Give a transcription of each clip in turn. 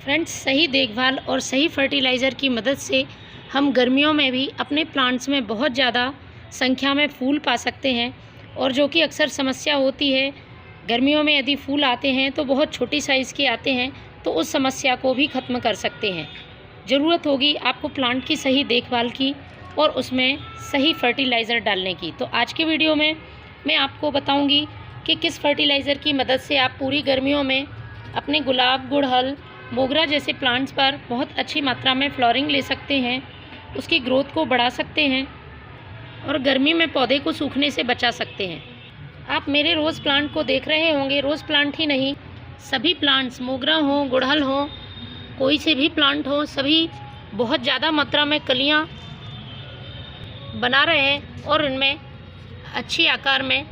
Friends, सही देखभाल और सही फर्टिलाइज़र की मदद से हम गर्मियों में भी अपने प्लांट्स में बहुत ज़्यादा संख्या में फूल पा सकते हैं। और जो कि अक्सर समस्या होती है, गर्मियों में यदि फूल आते हैं तो बहुत छोटी साइज़ के आते हैं, तो उस समस्या को भी ख़त्म कर सकते हैं। ज़रूरत होगी आपको प्लांट की सही देखभाल की और उसमें सही फर्टिलाइज़र डालने की। तो आज के वीडियो में मैं आपको बताऊंगी कि किस फर्टिलाइज़र की मदद से आप पूरी गर्मियों में अपने गुलाब, गुड़हल, मोगरा जैसे प्लांट्स पर बहुत अच्छी मात्रा में फ्लावरिंग ले सकते हैं, उसकी ग्रोथ को बढ़ा सकते हैं और गर्मी में पौधे को सूखने से बचा सकते हैं। आप मेरे रोज़ प्लांट को देख रहे होंगे। रोज़ प्लांट ही नहीं, सभी प्लांट्स, मोगरा हो, गुड़हल हो, कोई से भी प्लांट हो, सभी बहुत ज़्यादा मात्रा में कलियां बना रहे हैं और उनमें अच्छी आकार में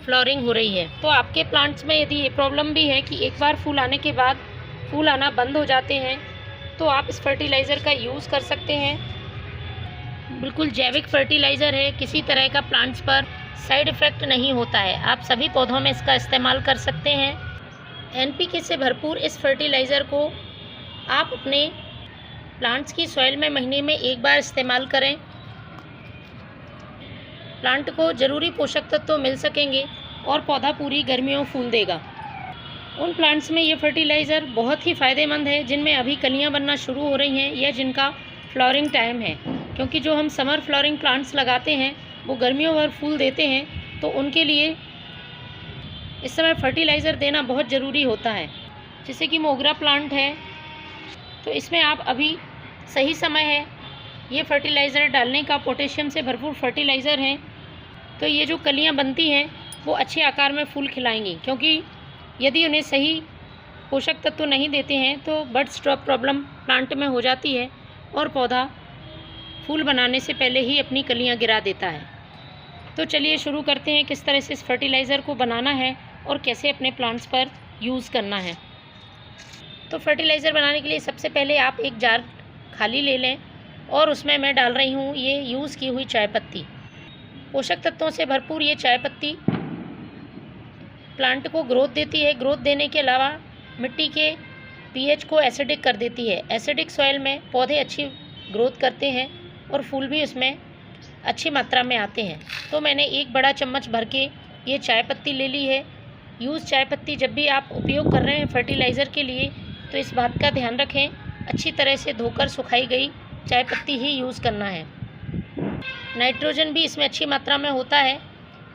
फ्लावरिंग हो रही है। तो आपके प्लांट्स में यदि ये प्रॉब्लम भी है कि एक बार फूल आने के बाद फूल आना बंद हो जाते हैं, तो आप इस फर्टिलाइज़र का यूज़ कर सकते हैं। बिल्कुल जैविक फर्टिलाइज़र है, किसी तरह का प्लांट्स पर साइड इफ़ेक्ट नहीं होता है। आप सभी पौधों में इसका इस्तेमाल कर सकते हैं। एनपीके से भरपूर इस फर्टिलाइज़र को आप अपने प्लांट्स की सॉइल में महीने में एक बार इस्तेमाल करें। प्लांट को ज़रूरी पोषक तत्व तो मिल सकेंगे और पौधा पूरी गर्मियों फूल देगा। उन प्लांट्स में ये फर्टिलाइज़र बहुत ही फ़ायदेमंद है जिनमें अभी कलियां बनना शुरू हो रही हैं या जिनका फ्लावरिंग टाइम है, क्योंकि जो हम समर फ्लावरिंग प्लांट्स लगाते हैं वो गर्मियों भर फूल देते हैं, तो उनके लिए इस समय फर्टिलाइज़र देना बहुत ज़रूरी होता है। जैसे कि मोगरा प्लांट है, तो इसमें आप अभी सही समय है ये फर्टिलाइज़र डालने का। पोटेशियम से भरपूर फर्टिलाइज़र है, तो ये जो कलियां बनती हैं वो अच्छे आकार में फूल खिलाएंगी, क्योंकि यदि उन्हें सही पोषक तत्व नहीं देते हैं तो बड स्टॉप प्रॉब्लम प्लांट में हो जाती है और पौधा फूल बनाने से पहले ही अपनी कलियां गिरा देता है। तो चलिए शुरू करते हैं किस तरह से इस फर्टिलाइज़र को बनाना है और कैसे अपने प्लांट्स पर यूज़ करना है। तो फर्टिलाइज़र बनाने के लिए सबसे पहले आप एक जार खाली ले लें और उसमें मैं डाल रही हूँ ये यूज़ की हुई चाय पत्ती। पोषक तत्वों से भरपूर ये चाय पत्ती प्लांट को ग्रोथ देती है। ग्रोथ देने के अलावा मिट्टी के पीएच को एसिडिक कर देती है। एसिडिक सॉइल में पौधे अच्छी ग्रोथ करते हैं और फूल भी उसमें अच्छी मात्रा में आते हैं। तो मैंने एक बड़ा चम्मच भर के ये चाय पत्ती ले ली है। यूज़ चाय पत्ती जब भी आप उपयोग कर रहे हैं फर्टिलाइज़र के लिए, तो इस बात का ध्यान रखें, अच्छी तरह से धोकर सुखाई गई चाय पत्ती ही यूज़ करना है। नाइट्रोजन भी इसमें अच्छी मात्रा में होता है,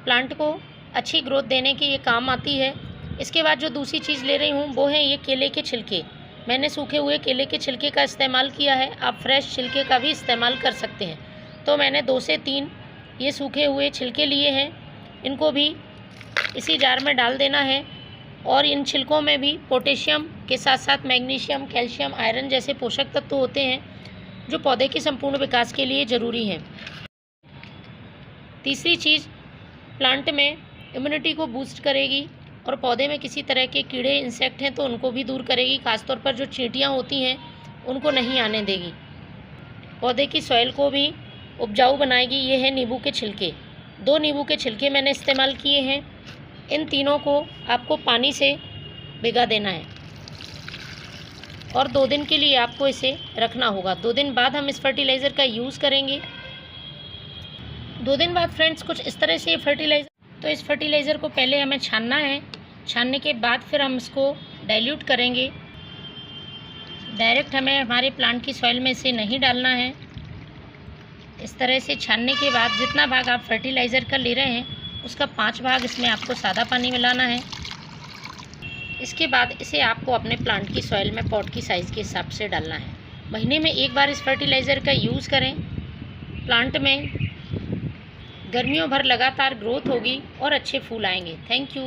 प्लांट को अच्छी ग्रोथ देने के ये काम आती है। इसके बाद जो दूसरी चीज़ ले रही हूँ वो है ये केले के छिलके। मैंने सूखे हुए केले के छिलके का इस्तेमाल किया है, आप फ्रेश छिलके का भी इस्तेमाल कर सकते हैं। तो मैंने 2 से 3 ये सूखे हुए छिलके लिए हैं, इनको भी इसी जार में डाल देना है। और इन छिलकों में भी पोटेशियम के साथ साथ मैग्नीशियम, कैल्शियम, आयरन जैसे पोषक तत्व होते हैं जो पौधे के संपूर्ण विकास के लिए ज़रूरी हैं। तीसरी चीज़, प्लांट में इम्यूनिटी को बूस्ट करेगी और पौधे में किसी तरह के कीड़े, इंसेक्ट हैं तो उनको भी दूर करेगी। खासतौर पर जो चींटियाँ होती हैं उनको नहीं आने देगी। पौधे की सॉइल को भी उपजाऊ बनाएगी। ये है नींबू के छिलके। 2 नींबू के छिलके मैंने इस्तेमाल किए हैं। इन तीनों को आपको पानी से भिगा देना है और 2 दिन के लिए आपको इसे रखना होगा। 2 दिन बाद हम इस फर्टिलाइज़र का यूज़ करेंगे। 2 दिन बाद फ्रेंड्स कुछ इस तरह से तो इस फर्टिलाइज़र को पहले हमें छानना है। छानने के बाद फिर हम इसको डाइल्यूट करेंगे। डायरेक्ट हमें हमारे प्लांट की सॉइल में इसे नहीं डालना है। इस तरह से छानने के बाद जितना भाग आप फर्टिलाइज़र का ले रहे हैं उसका 5 भाग इसमें आपको सादा पानी मिलाना है। इसके बाद इसे आपको अपने प्लांट की सॉइल में पॉट की साइज़ के हिसाब से डालना है। महीने में एक बार इस फर्टिलाइज़र का यूज़ करें। प्लांट में गर्मियों भर लगातार ग्रोथ होगी और अच्छे फूल आएंगे। Thank you.